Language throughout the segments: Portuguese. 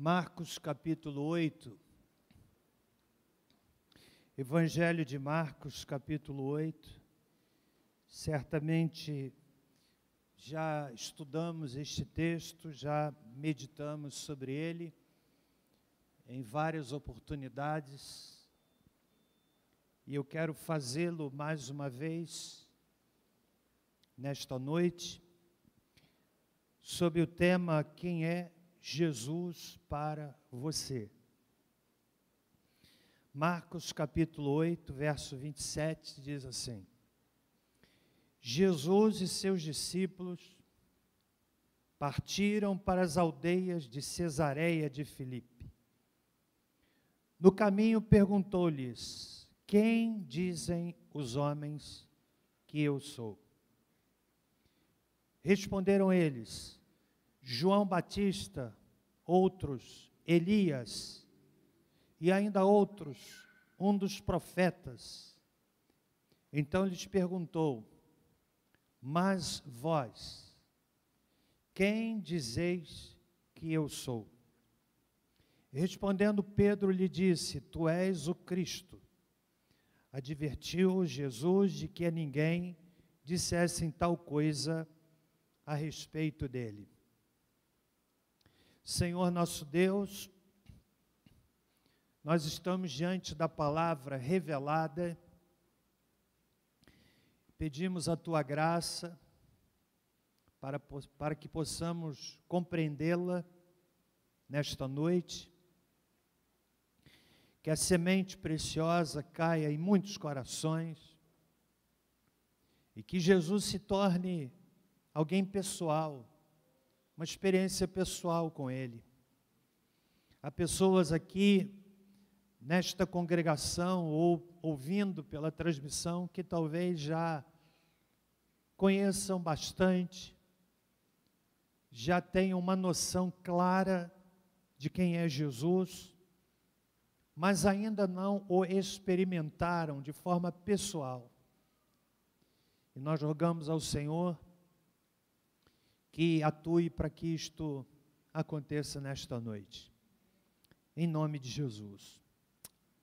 Marcos capítulo 8, Evangelho de Marcos capítulo 8, certamente já estudamos este texto, já meditamos sobre ele em várias oportunidades, e eu quero fazê-lo mais uma vez, nesta noite, sob o tema Quem é Jesus para você. Marcos capítulo 8, verso 27, diz assim: Jesus e seus discípulos partiram para as aldeias de Cesareia de Filipe. No caminho perguntou-lhes: quem dizem os homens que eu sou? Responderam eles: João Batista, outros, Elias, e ainda outros, um dos profetas. Então lhes perguntou: mas vós, quem dizeis que eu sou? Respondendo Pedro lhe disse: tu és o Cristo. Advertiu Jesus de que a ninguém dissessem tal coisa a respeito dele. Senhor nosso Deus, nós estamos diante da palavra revelada, pedimos a Tua graça para que possamos compreendê-la nesta noite, que a semente preciosa caia em muitos corações e que Jesus se torne alguém pessoal, uma experiência pessoal com Ele. Há pessoas aqui nesta congregação ou ouvindo pela transmissão que talvez já conheçam bastante, já tenham uma noção clara de quem é Jesus, mas ainda não o experimentaram de forma pessoal. E nós rogamos ao Senhor que atue para que isto aconteça nesta noite. Em nome de Jesus.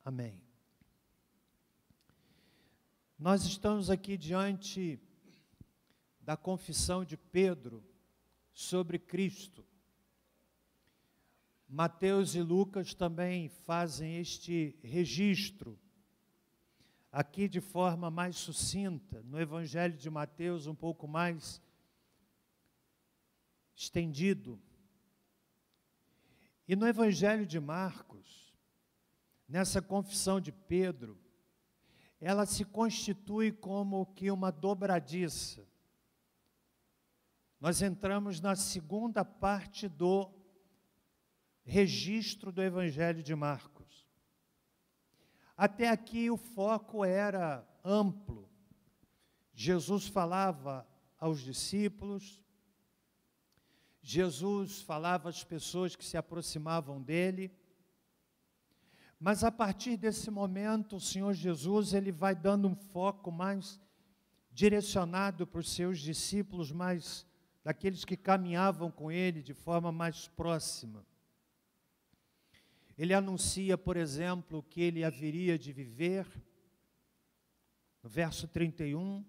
Amém. Nós estamos aqui diante da confissão de Pedro sobre Cristo. Mateus e Lucas também fazem este registro, aqui de forma mais sucinta, no Evangelho de Mateus um pouco mais estendido. E no Evangelho de Marcos, nessa confissão de Pedro, ela se constitui como que uma dobradiça. Nós entramos na segunda parte do registro do Evangelho de Marcos. Até aqui o foco era amplo. Jesus falava aos discípulos, Jesus falava às pessoas que se aproximavam dele, mas a partir desse momento o Senhor Jesus ele vai dando um foco mais direcionado para os seus discípulos, mais daqueles que caminhavam com ele de forma mais próxima. Ele anuncia, por exemplo, que ele haveria de viver. No verso 31,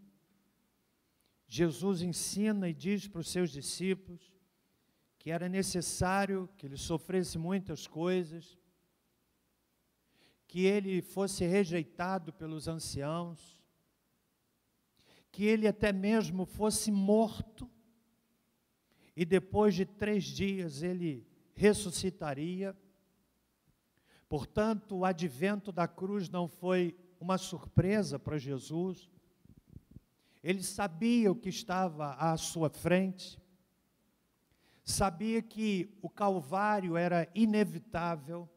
Jesus ensina e diz para os seus discípulos que era necessário que ele sofresse muitas coisas, que ele fosse rejeitado pelos anciãos, que ele até mesmo fosse morto, e depois de 3 dias ele ressuscitaria. Portanto, o advento da cruz não foi uma surpresa para Jesus. Ele sabia o que estava à sua frente, sabia que o Calvário era inevitável,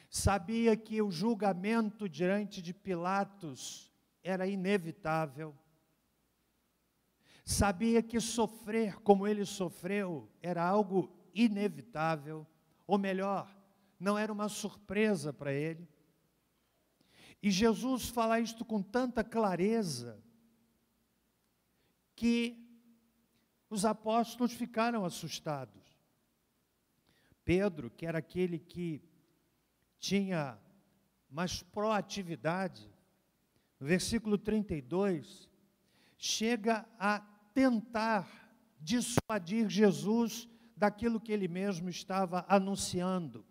sabia que o julgamento diante de Pilatos era inevitável, sabia que sofrer como ele sofreu era algo inevitável, ou melhor, não era uma surpresa para ele. E Jesus fala isto com tanta clareza que os apóstolos ficaram assustados. Pedro, que era aquele que tinha mais proatividade, no versículo 32, chega a tentar dissuadir Jesus daquilo que ele mesmo estava anunciando.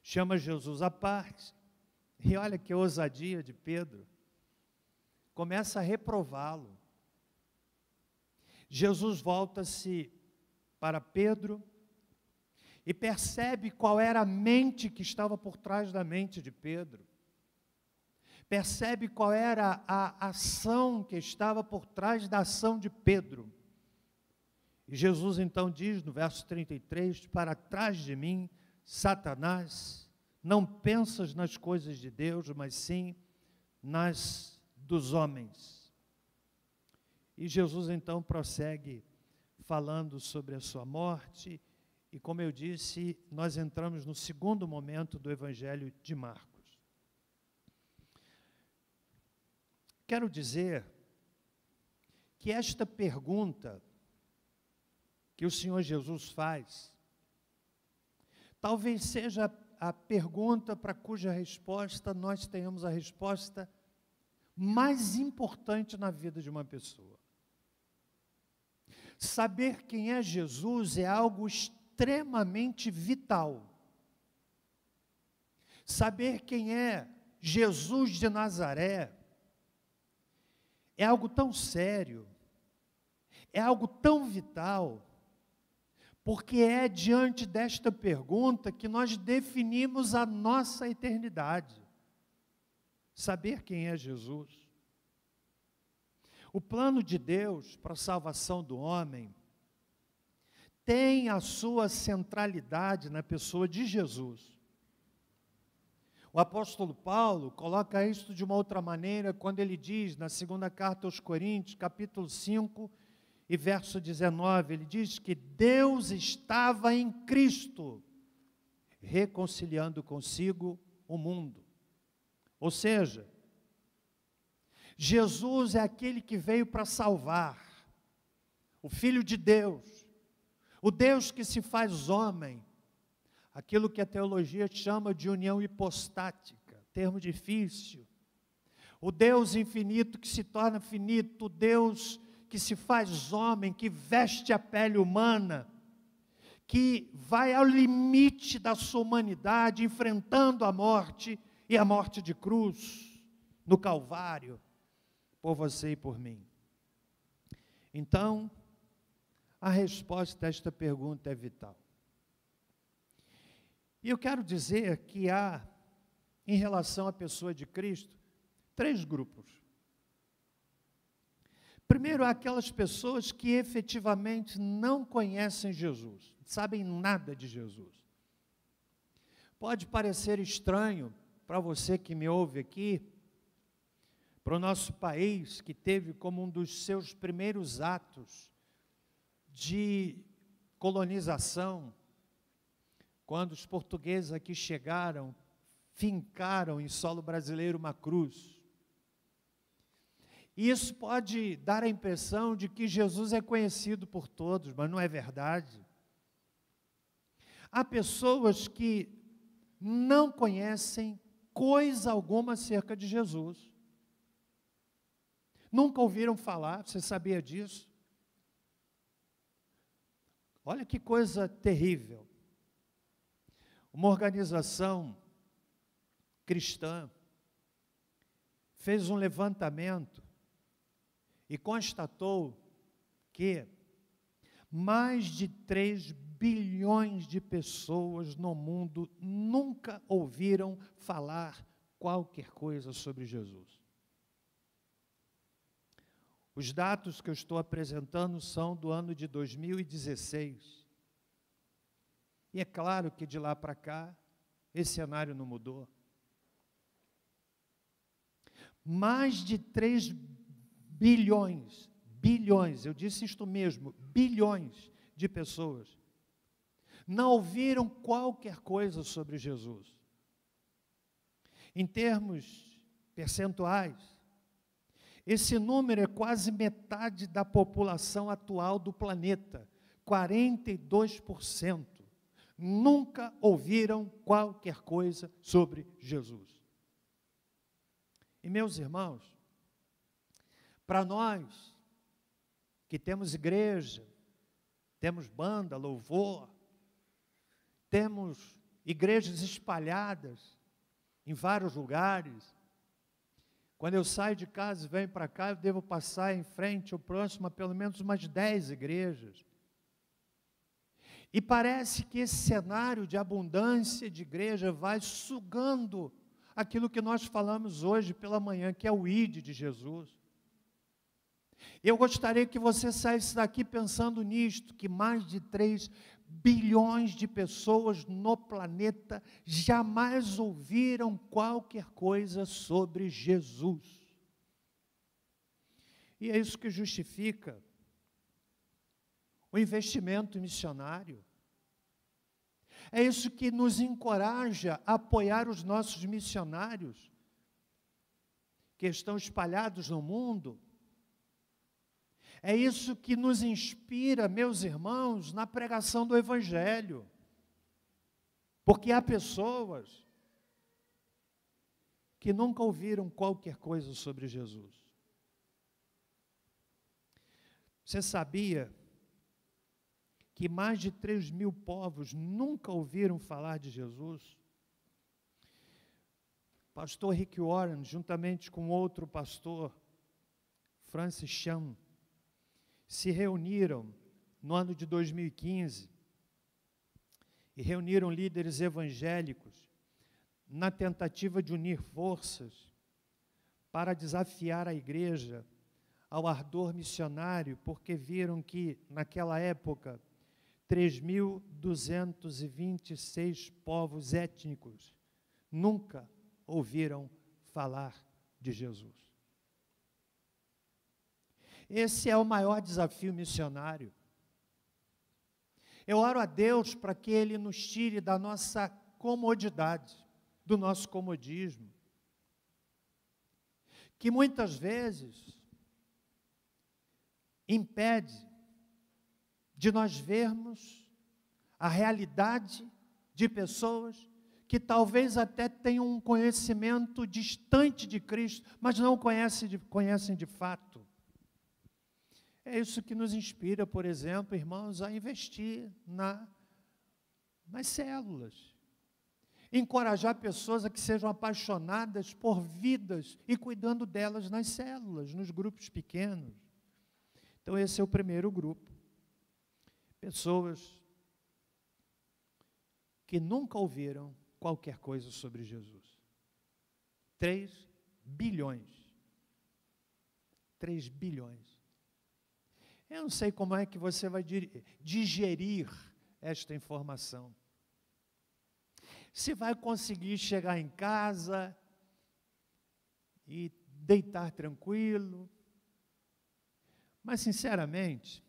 Chama Jesus à parte, e olha que ousadia de Pedro, começa a reprová-lo. Jesus volta-se para Pedro e percebe qual era a mente que estava por trás da mente de Pedro. Percebe qual era a ação que estava por trás da ação de Pedro. E Jesus então diz no verso 33, para trás de mim, Satanás, não pensas nas coisas de Deus, mas sim nas dos homens. E Jesus então prossegue falando sobre a sua morte, e como eu disse, nós entramos no segundo momento do Evangelho de Marcos. Quero dizer que esta pergunta que o Senhor Jesus faz, talvez seja a pergunta para cuja resposta nós tenhamos a resposta mais importante na vida de uma pessoa. Saber quem é Jesus é algo extremamente vital. Saber quem é Jesus de Nazaré é algo tão sério, é algo tão vital, porque é diante desta pergunta que nós definimos a nossa eternidade. Saber quem é Jesus. O plano de Deus para a salvação do homem tem a sua centralidade na pessoa de Jesus. O apóstolo Paulo coloca isso de uma outra maneira quando ele diz, na segunda carta aos Coríntios, capítulo 5 e verso 19, ele diz que Deus estava em Cristo, reconciliando consigo o mundo. Ou seja, Jesus é aquele que veio para salvar, o Filho de Deus, o Deus que se faz homem, aquilo que a teologia chama de união hipostática, termo difícil. O Deus infinito que se torna finito, o Deus que se faz homem, que veste a pele humana, que vai ao limite da sua humanidade, enfrentando a morte e a morte de cruz, no Calvário, por você e por mim. Então, a resposta a esta pergunta é vital. E eu quero dizer que há, em relação à pessoa de Cristo, 3 grupos. Primeiro, há aquelas pessoas que efetivamente não conhecem Jesus, não sabem nada de Jesus. Pode parecer estranho para você que me ouve aqui, para o nosso país, que teve como um dos seus primeiros atos de colonização, quando os portugueses aqui chegaram, fincaram em solo brasileiro uma cruz. E isso pode dar a impressão de que Jesus é conhecido por todos, mas não é verdade. Há pessoas que não conhecem coisa alguma acerca de Jesus. Nunca ouviram falar, você sabia disso? Olha que coisa terrível. Uma organização cristã fez um levantamento e constatou que mais de 3 bilhões de pessoas no mundo nunca ouviram falar qualquer coisa sobre Jesus. Os dados que eu estou apresentando são do ano de 2016. E é claro que de lá para cá, esse cenário não mudou. Mais de 3 bilhões, eu disse isto mesmo, bilhões de pessoas, não ouviram qualquer coisa sobre Jesus. Em termos percentuais, esse número é quase metade da população atual do planeta, 42%. nunca ouviram qualquer coisa sobre Jesus. E meus irmãos, para nós que temos igreja, temos banda, louvor, temos igrejas espalhadas em vários lugares. Quando eu saio de casa e venho para cá, eu devo passar em frente ou próximo a pelo menos umas 10 igrejas. E parece que esse cenário de abundância de igreja vai sugando aquilo que nós falamos hoje pela manhã, que é o ID de Jesus. Eu gostaria que você saísse daqui pensando nisto, que mais de 3 bilhões de pessoas no planeta jamais ouviram qualquer coisa sobre Jesus. E é isso que justifica o investimento missionário. É isso que nos encoraja a apoiar os nossos missionários que estão espalhados no mundo. É isso que nos inspira, meus irmãos, na pregação do Evangelho. Porque há pessoas que nunca ouviram qualquer coisa sobre Jesus. Você sabia que mais de 3.000 povos nunca ouviram falar de Jesus? Pastor Rick Warren, juntamente com outro pastor, Francis Chan, se reuniram no ano de 2015 e reuniram líderes evangélicos na tentativa de unir forças para desafiar a igreja ao ardor missionário, porque viram que, naquela época, 3.226 povos étnicos nunca ouviram falar de Jesus. Esse é o maior desafio missionário. Eu oro a Deus para que Ele nos tire da nossa comodidade, do nosso comodismo, que muitas vezes impede de nós vermos a realidade de pessoas que talvez até tenham um conhecimento distante de Cristo, mas não conhecem de fato. É isso que nos inspira, por exemplo, irmãos, a investir nas células. Encorajar pessoas a que sejam apaixonadas por vidas e cuidando delas nas células, nos grupos pequenos. Então, esse é o primeiro grupo. Pessoas que nunca ouviram qualquer coisa sobre Jesus. 3 bilhões. 3 bilhões. Eu não sei como é que você vai digerir esta informação. Se vai conseguir chegar em casa e deitar tranquilo. Mas, sinceramente,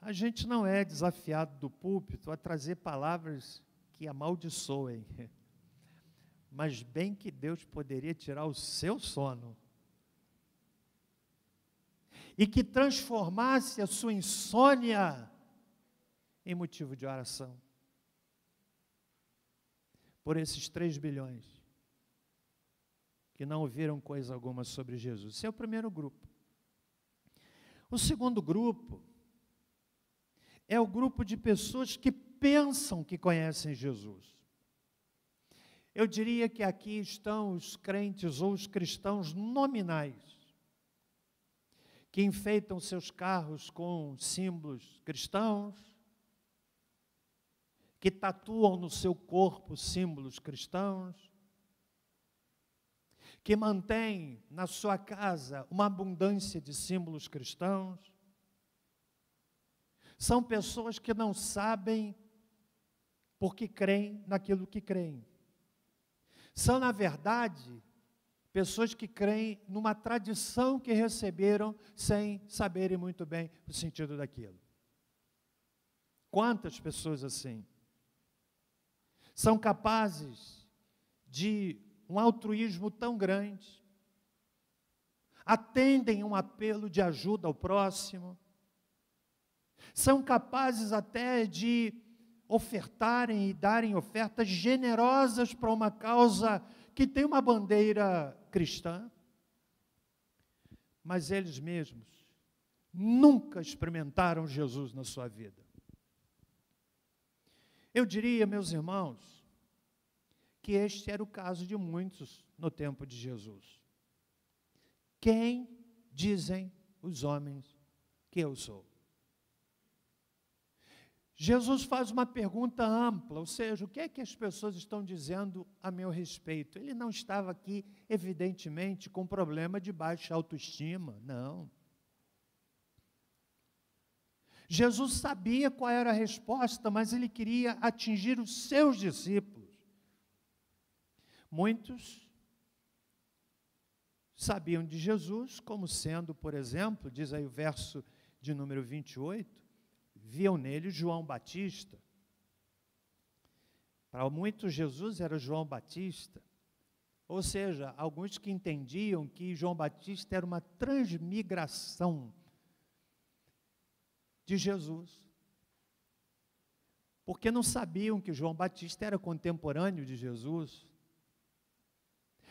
a gente não é desafiado do púlpito a trazer palavras que amaldiçoem. Mas bem que Deus poderia tirar o seu sono. E que transformasse a sua insônia em motivo de oração. Por esses 3 bilhões que não ouviram coisa alguma sobre Jesus. Esse é o primeiro grupo. O segundo grupo é o grupo de pessoas que pensam que conhecem Jesus. Eu diria que aqui estão os crentes ou os cristãos nominais, que enfeitam seus carros com símbolos cristãos, que tatuam no seu corpo símbolos cristãos, que mantêm na sua casa uma abundância de símbolos cristãos. São pessoas que não sabem porque creem naquilo que creem. São, na verdade, pessoas que creem numa tradição que receberam sem saberem muito bem o sentido daquilo. Quantas pessoas assim são capazes de um altruísmo tão grande, atendem um apelo de ajuda ao próximo, são capazes até de ofertarem e darem ofertas generosas para uma causa que tem uma bandeira cristã, mas eles mesmos nunca experimentaram Jesus na sua vida. Eu diria, meus irmãos, que este era o caso de muitos no tempo de Jesus. Quem dizem os homens que eu sou? Jesus faz uma pergunta ampla, ou seja, o que é que as pessoas estão dizendo a meu respeito? Ele não estava aqui, evidentemente, com problema de baixa autoestima, não. Jesus sabia qual era a resposta, mas ele queria atingir os seus discípulos. Muitos sabiam de Jesus como sendo, por exemplo, diz aí o verso de número 28, viam nele João Batista. Para muitos, Jesus era João Batista. Ou seja, alguns que entendiam que João Batista era uma transmigração de Jesus. Porque não sabiam que João Batista era contemporâneo de Jesus.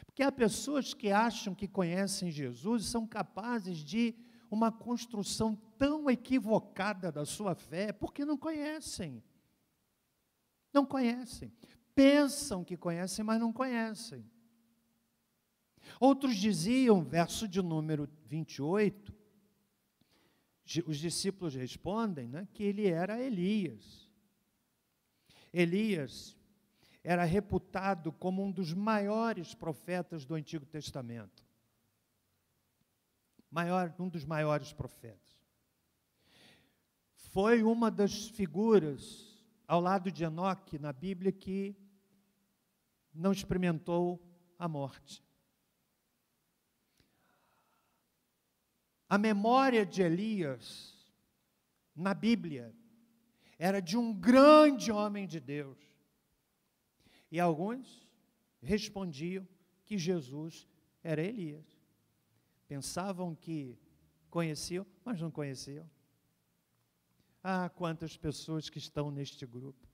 Porque há pessoas que acham que conhecem Jesus e são capazes de uma construção tão equivocada da sua fé, porque não conhecem. Não conhecem. Pensam que conhecem, mas não conhecem. Outros diziam, verso de número 28, os discípulos respondem, né, que ele era Elias. Elias era reputado como um dos maiores profetas do Antigo Testamento. Um dos maiores profetas. Foi uma das figuras, ao lado de Enoque, na Bíblia, que não experimentou a morte. A memória de Elias, na Bíblia, era de um grande homem de Deus. E alguns respondiam que Jesus era Elias. Pensavam que conheciam, mas não conheciam. Ah, quantas pessoas que estão neste grupo.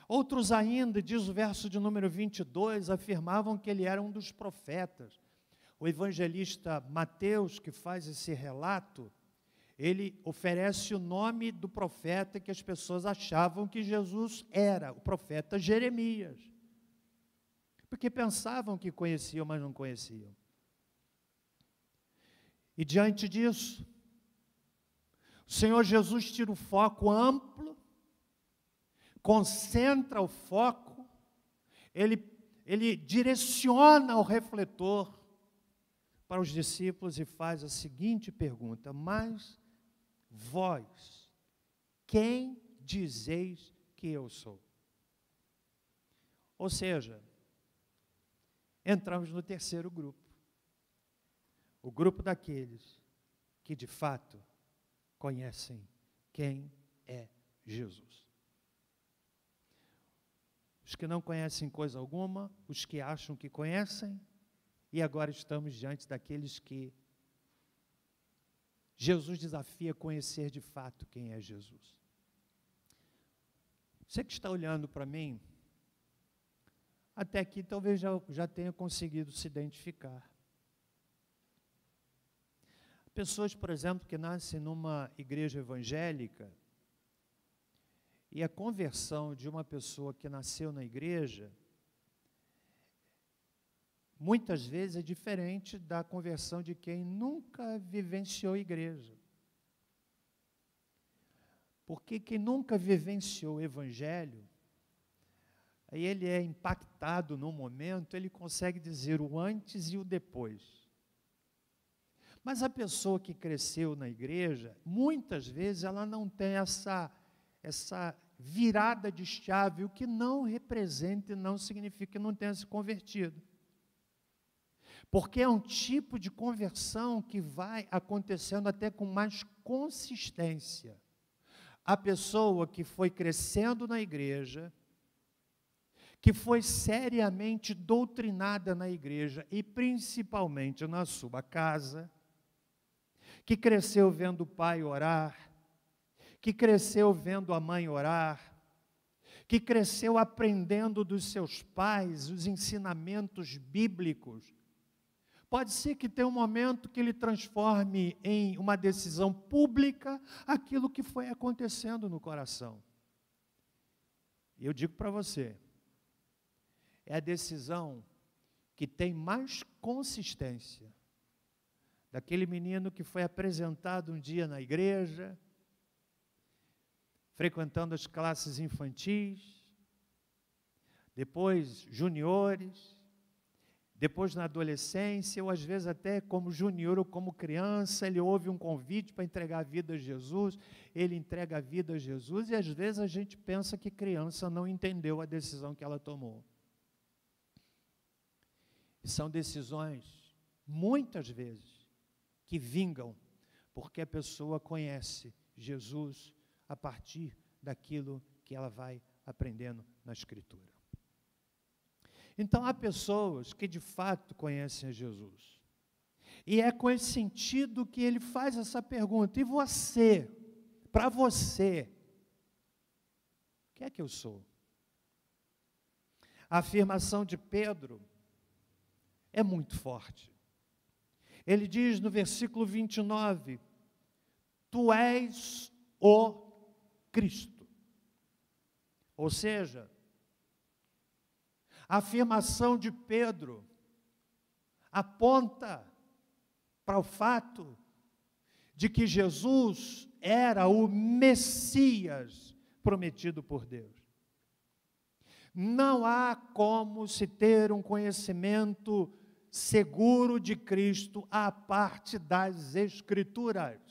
Outros ainda, diz o verso de número 22, afirmavam que ele era um dos profetas. O evangelista Mateus, que faz esse relato, ele oferece o nome do profeta que as pessoas achavam que Jesus era, o profeta Jeremias. Porque pensavam que conheciam, mas não conheciam. E diante disso, o Senhor Jesus tira o foco amplo, concentra o foco, ele direciona o refletor para os discípulos e faz a seguinte pergunta: mas vós, quem dizeis que eu sou? Ou seja, entramos no terceiro grupo. O grupo daqueles que de fato conhecem quem é Jesus. Os que não conhecem coisa alguma, os que acham que conhecem, e agora estamos diante daqueles que Jesus desafia a conhecer de fato quem é Jesus. Você que está olhando para mim, até aqui talvez já tenha conseguido se identificar. Pessoas, por exemplo, que nascem numa igreja evangélica, e a conversão de uma pessoa que nasceu na igreja, muitas vezes é diferente da conversão de quem nunca vivenciou a igreja. Porque quem nunca vivenciou o evangelho, aí ele é impactado no momento, ele consegue dizer o antes e o depois. Mas a pessoa que cresceu na igreja, muitas vezes ela não tem essa virada de chave, o que não representa e não significa que não tenha se convertido. Porque é um tipo de conversão que vai acontecendo até com mais consistência. A pessoa que foi crescendo na igreja, que foi seriamente doutrinada na igreja e principalmente na sua casa, que cresceu vendo o pai orar, que cresceu vendo a mãe orar, que cresceu aprendendo dos seus pais os ensinamentos bíblicos, pode ser que tenha um momento que ele transforme em uma decisão pública aquilo que foi acontecendo no coração. E eu digo para você, é a decisão que tem mais consistência daquele menino que foi apresentado um dia na igreja, frequentando as classes infantis, depois juniores, depois na adolescência, ou às vezes até como junior ou como criança, ele ouve um convite para entregar a vida a Jesus, ele entrega a vida a Jesus, e às vezes a gente pensa que criança não entendeu a decisão que ela tomou. E são decisões, muitas vezes, que vingam, porque a pessoa conhece Jesus a partir daquilo que ela vai aprendendo na Escritura. Então, há pessoas que de fato conhecem a Jesus. E é com esse sentido que ele faz essa pergunta: e você, para você, o que é que eu sou? A afirmação de Pedro é muito forte. Ele diz no versículo 29, tu és o Cristo. Ou seja, a afirmação de Pedro aponta para o fato de que Jesus era o Messias prometido por Deus. Não há como se ter um conhecimento seguro de Cristo à parte das Escrituras.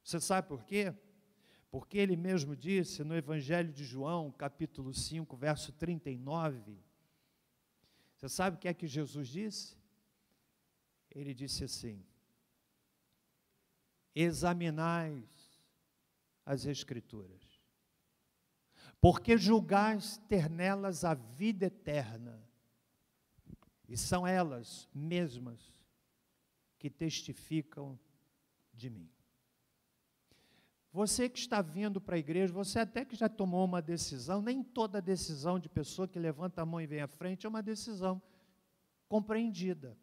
Você sabe por quê? Porque ele mesmo disse no Evangelho de João, capítulo 5, verso 39, você sabe o que é que Jesus disse? Ele disse assim: examinais as Escrituras, porque julgais ter nelas a vida eterna, e são elas mesmas que testificam de mim. Você que está vindo para a igreja, você até que já tomou uma decisão, nem toda decisão de pessoa que levanta a mão e vem à frente é uma decisão compreendida.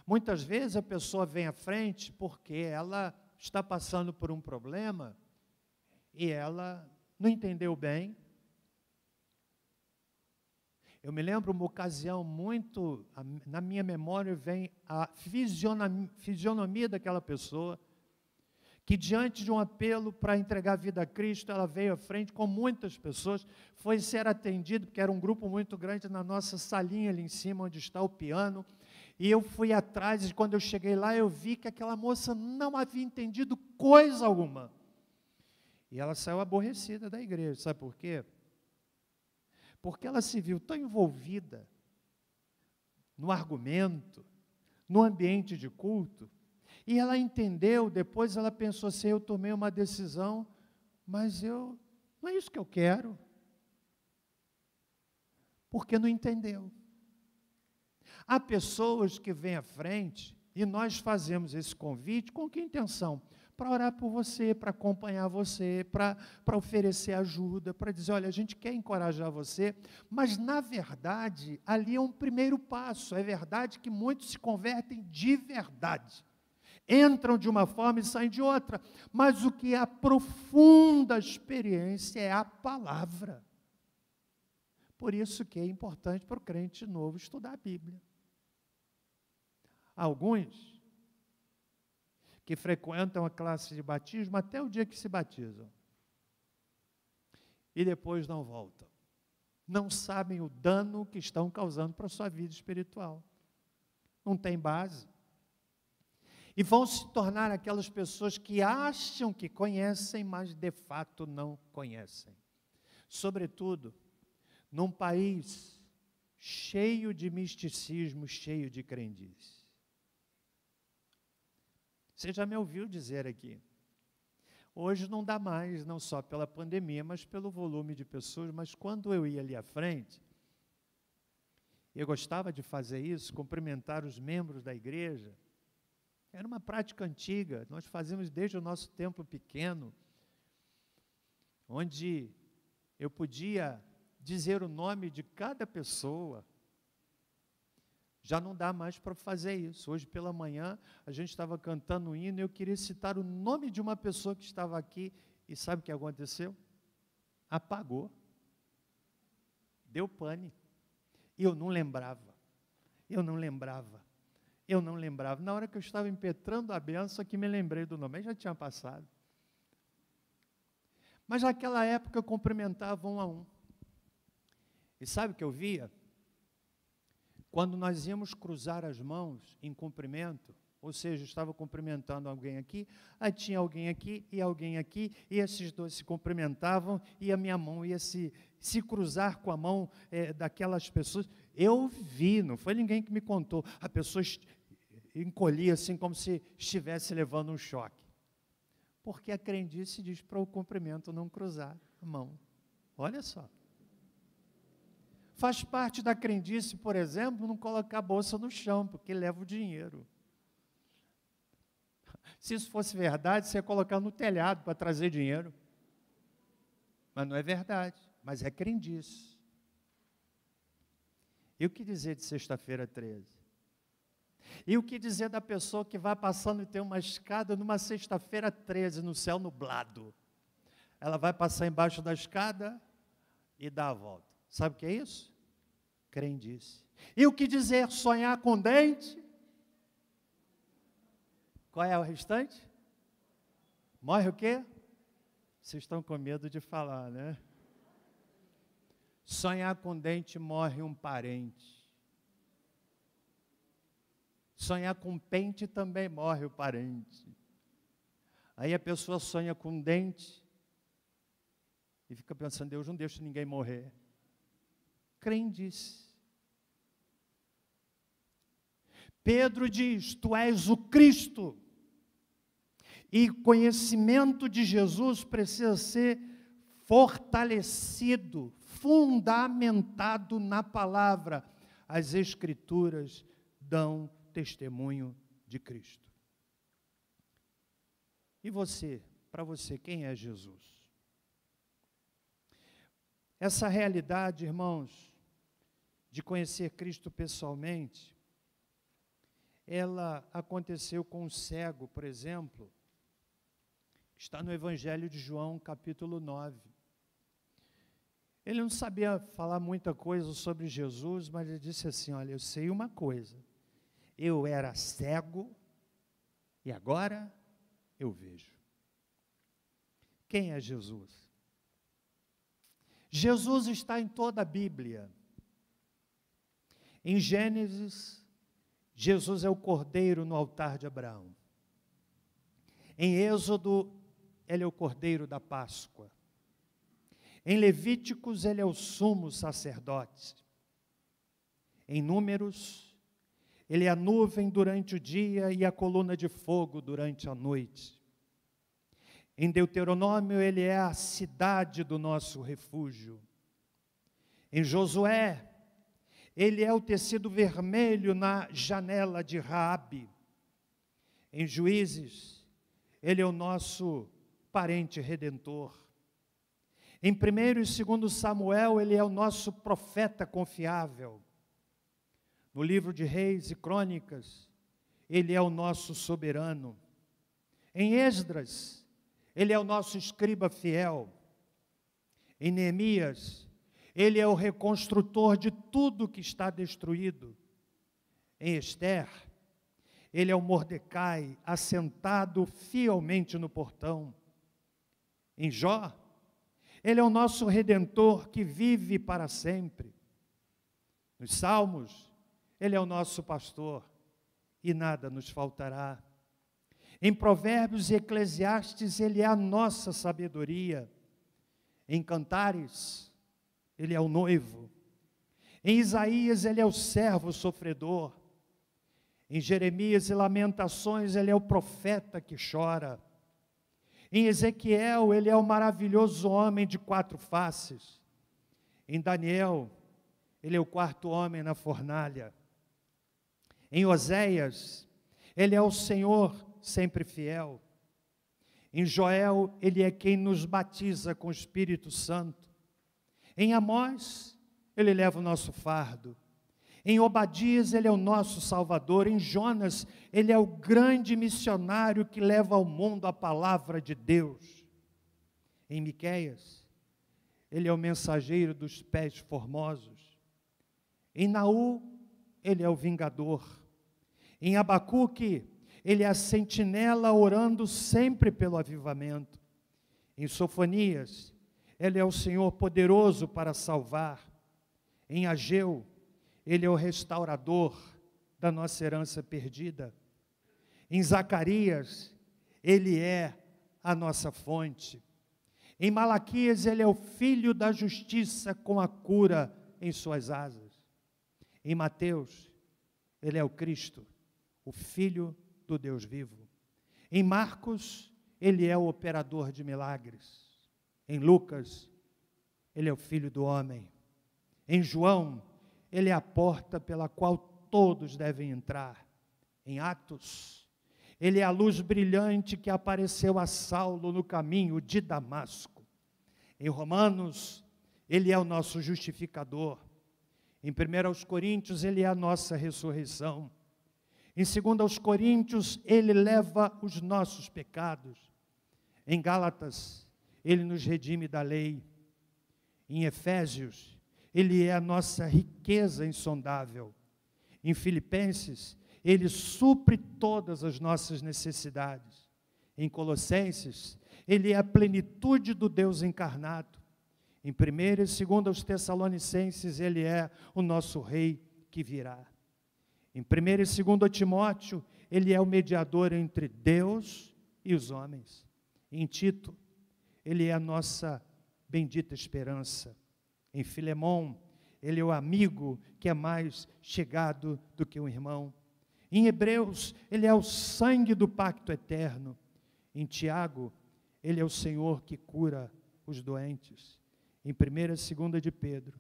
Muitas vezes a pessoa vem à frente porque ela está passando por um problema e ela não entendeu bem. Eu me lembro uma ocasião muito, na minha memória vem a fisionomia daquela pessoa, que diante de um apelo para entregar a vida a Cristo, ela veio à frente com muitas pessoas, foi ser atendida, porque era um grupo muito grande na nossa salinha ali em cima, onde está o piano, e eu fui atrás, e quando eu cheguei lá, eu vi que aquela moça não havia entendido coisa alguma. E ela saiu aborrecida da igreja, sabe por quê? Porque ela se viu tão envolvida no argumento, no ambiente de culto, e ela entendeu, depois ela pensou assim, eu tomei uma decisão, mas não é isso que eu quero. Porque não entendeu. Há pessoas que vêm à frente, e nós fazemos esse convite, com que intenção? Para orar por você, para acompanhar você, para oferecer ajuda, para dizer, olha, a gente quer encorajar você, mas na verdade, ali é um primeiro passo, é verdade que muitos se convertem de verdade. Entram de uma forma e saem de outra, mas o que aprofunda a experiência é a palavra. Por isso que é importante para o crente novo estudar a Bíblia. Alguns que frequentam a classe de batismo até o dia que se batizam e depois não voltam. Não sabem o dano que estão causando para a sua vida espiritual. Não tem base. E vão se tornar aquelas pessoas que acham que conhecem, mas de fato não conhecem. Sobretudo, num país cheio de misticismo, cheio de crendice. Você já me ouviu dizer aqui, hoje não dá mais, não só pela pandemia, mas pelo volume de pessoas, mas quando eu ia ali à frente, eu gostava de fazer isso, cumprimentar os membros da igreja. Era uma prática antiga, nós fazíamos desde o nosso templo pequeno. onde eu podia dizer o nome de cada pessoa. Já não dá mais para fazer isso. Hoje pela manhã, a gente estava cantando um hino e eu queria citar o nome de uma pessoa que estava aqui. E sabe o que aconteceu? Apagou. Deu pane. E eu não lembrava. Na hora que eu estava impetrando a benção, que me lembrei do nome. Aí já tinha passado. Mas naquela época eu cumprimentava um a um. E sabe o que eu via? Quando nós íamos cruzar as mãos em cumprimento, ou seja, eu estava cumprimentando alguém aqui, aí tinha alguém aqui, e esses dois se cumprimentavam, e a minha mão ia se cruzar com a mão daquelas pessoas. Eu vi, não foi ninguém que me contou, a pessoa encolhia assim, como se estivesse levando um choque. Porque a crendice diz para o cumprimento não cruzar a mão. Olha só. Faz parte da crendice, por exemplo, não colocar a bolsa no chão, porque leva o dinheiro. Se isso fosse verdade, você ia colocar no telhado para trazer dinheiro. Mas não é verdade, mas é crendice. E o que dizer de sexta-feira 13? E o que dizer da pessoa que vai passando e tem uma escada numa sexta-feira 13, no céu nublado? Ela vai passar embaixo da escada e dá a volta. Sabe o que é isso? Crendice. E o que dizer sonhar com dente? Qual é o restante? Morre o quê? Vocês estão com medo de falar, né? Sonhar com dente, morre um parente. Sonhar com pente, também morre o parente. Aí a pessoa sonha com dente e fica pensando, Deus não deixa ninguém morrer. Crendice. Pedro diz, tu és o Cristo. E conhecimento de Jesus precisa ser fortalecido, fundamentado na palavra. As Escrituras dão testemunho de Cristo. E você, para você, quem é Jesus? Essa realidade, irmãos, de conhecer Cristo pessoalmente, ela aconteceu com um cego, por exemplo, está no Evangelho de João, capítulo 9. Ele não sabia falar muita coisa sobre Jesus, mas ele disse assim, olha, eu sei uma coisa, eu era cego e agora eu vejo. Quem é Jesus? Jesus está em toda a Bíblia. Em Gênesis, Jesus é o cordeiro no altar de Abraão. Em Êxodo, ele é o cordeiro da Páscoa. Em Levíticos, ele é o sumo sacerdote. Em Números, ele é a nuvem durante o dia e a coluna de fogo durante a noite. Em Deuteronômio, ele é a cidade do nosso refúgio. Em Josué, ele é o tecido vermelho na janela de Raabe. Em Juízes, ele é o nosso parente redentor. Em 1º e 2º Samuel, ele é o nosso profeta confiável. No livro de Reis e Crônicas, ele é o nosso soberano. Em Esdras, ele é o nosso escriba fiel. Em Neemias, ele é o reconstrutor de tudo que está destruído. Em Esther, ele é o Mordecai, assentado fielmente no portão. Em Jó, ele é o nosso Redentor que vive para sempre. Nos Salmos, ele é o nosso pastor e nada nos faltará. Em Provérbios e Eclesiastes, ele é a nossa sabedoria. Em Cantares, ele é o noivo. Em Isaías, ele é o servo sofredor. Em Jeremias e Lamentações, ele é o profeta que chora. Em Ezequiel, ele é o maravilhoso homem de 4 faces. Em Daniel, ele é o 4º homem na fornalha. Em Oséias, ele é o Senhor sempre fiel. Em Joel, ele é quem nos batiza com o Espírito Santo. Em Amós, ele leva o nosso fardo. Em Obadias, ele é o nosso Salvador. Em Jonas, ele é o grande missionário que leva ao mundo a palavra de Deus. Em Miqueias, ele é o mensageiro dos pés formosos. Em Naú, ele é o vingador. Em Abacuque, ele é a sentinela orando sempre pelo avivamento. Em Sofonias, ele é o Senhor poderoso para salvar. Em Ageu, ele é o restaurador da nossa herança perdida. Em Zacarias, ele é a nossa fonte. Em Malaquias, ele é o filho da justiça com a cura em suas asas. Em Mateus, ele é o Cristo, o Filho do Deus vivo. Em Marcos, ele é o operador de milagres. Em Lucas, ele é o Filho do homem. Em João, ele é a porta pela qual todos devem entrar. Em Atos, ele é a luz brilhante que apareceu a Saulo no caminho de Damasco. Em Romanos, ele é o nosso justificador. Em 1 Coríntios, ele é a nossa ressurreição. Em 2 Coríntios, ele leva os nossos pecados. Em Gálatas, ele nos redime da lei. Em Efésios, ele é a nossa riqueza insondável. Em Filipenses, ele supre todas as nossas necessidades. Em Colossenses, ele é a plenitude do Deus encarnado. Em 1 e 2 Tessalonicenses, ele é o nosso rei que virá. Em 1 e 2 Timóteo, ele é o mediador entre Deus e os homens. Em Tito, ele é a nossa bendita esperança. Em Filemão, ele é o amigo que é mais chegado do que um irmão. Em Hebreus, ele é o sangue do pacto eterno. Em Tiago, ele é o Senhor que cura os doentes. Em 1 e 2 de Pedro,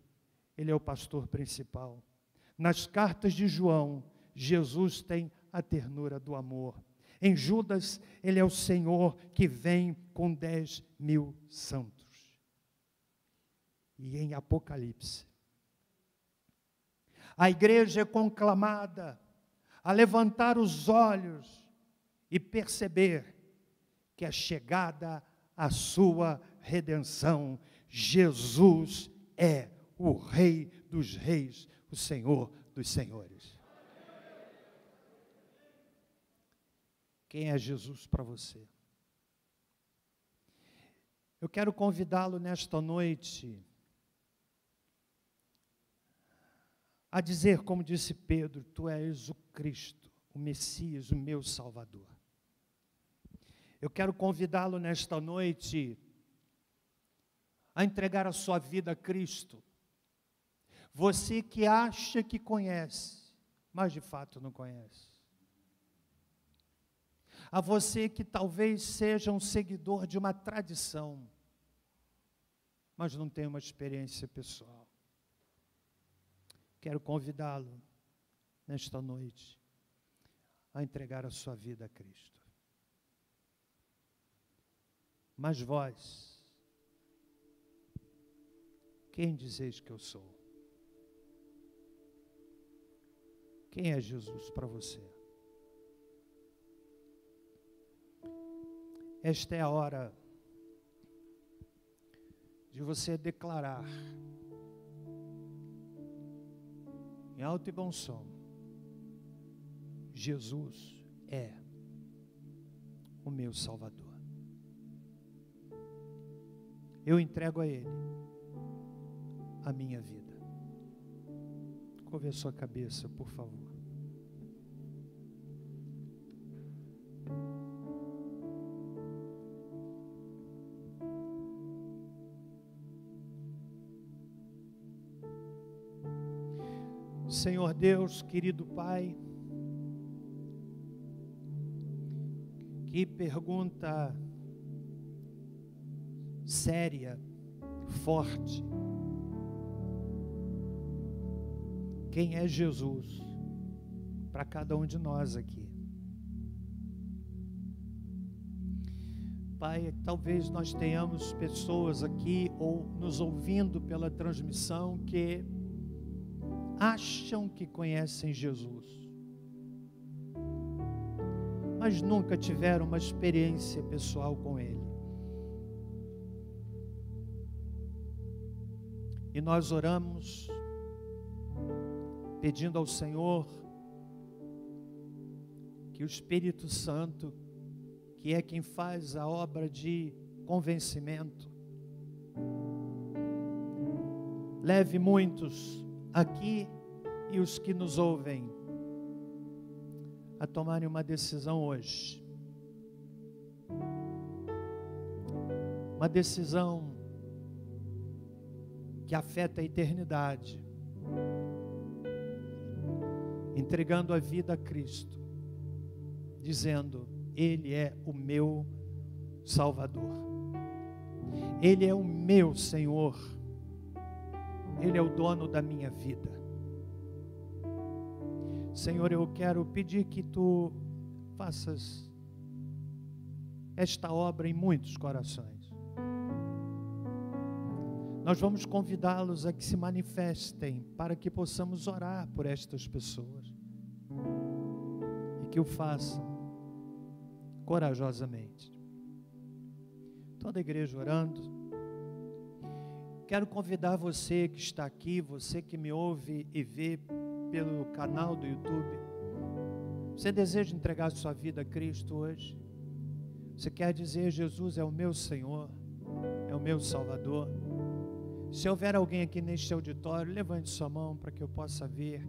ele é o pastor principal. Nas cartas de João, Jesus tem a ternura do amor. Em Judas, ele é o Senhor que vem com 10.000 santos. E em Apocalipse, a igreja é conclamada a levantar os olhos e perceber que é chegada a sua redenção. Jesus é o Rei dos reis, o Senhor dos senhores. Quem é Jesus para você? Eu quero convidá-lo nesta noite a dizer, como disse Pedro, tu és o Cristo, o Messias, o meu Salvador. Eu quero convidá-lo nesta noite a entregar a sua vida a Cristo. Você que acha que conhece, mas de fato não conhece. A você que talvez seja um seguidor de uma tradição, mas não tem uma experiência pessoal. Quero convidá-lo nesta noite a entregar a sua vida a Cristo. Mas vós, quem dizeis que eu sou? Quem é Jesus para você? Esta é a hora de você declarar em alto e bom som: Jesus é o meu Salvador. Eu entrego a Ele a minha vida. Curve a sua cabeça, por favor. Senhor Deus, querido Pai, que pergunta séria, forte. Quem é Jesus para cada um de nós aqui? Pai, talvez nós tenhamos pessoas aqui ou nos ouvindo pela transmissão que acham que conhecem Jesus, mas nunca tiveram uma experiência pessoal com Ele. E nós oramos pedindo ao Senhor que o Espírito Santo, que é quem faz a obra de convencimento, leve muitos aqui e os que nos ouvem a tomarem uma decisão hoje. Uma decisão que afeta a eternidade, entregando a vida a Cristo, dizendo: Ele é o meu Salvador, Ele é o meu Senhor, Ele é o dono da minha vida. Senhor, eu quero pedir que Tu faças esta obra em muitos corações. Nós vamos convidá-los a que se manifestem para que possamos orar por estas pessoas e que o façam corajosamente. Toda a igreja orando. Quero convidar você que está aqui, você que me ouve e vê pelo canal do YouTube. Você deseja entregar sua vida a Cristo hoje? Você quer dizer: Jesus é o meu Senhor, é o meu Salvador? Se houver alguém aqui neste auditório, levante sua mão para que eu possa ver.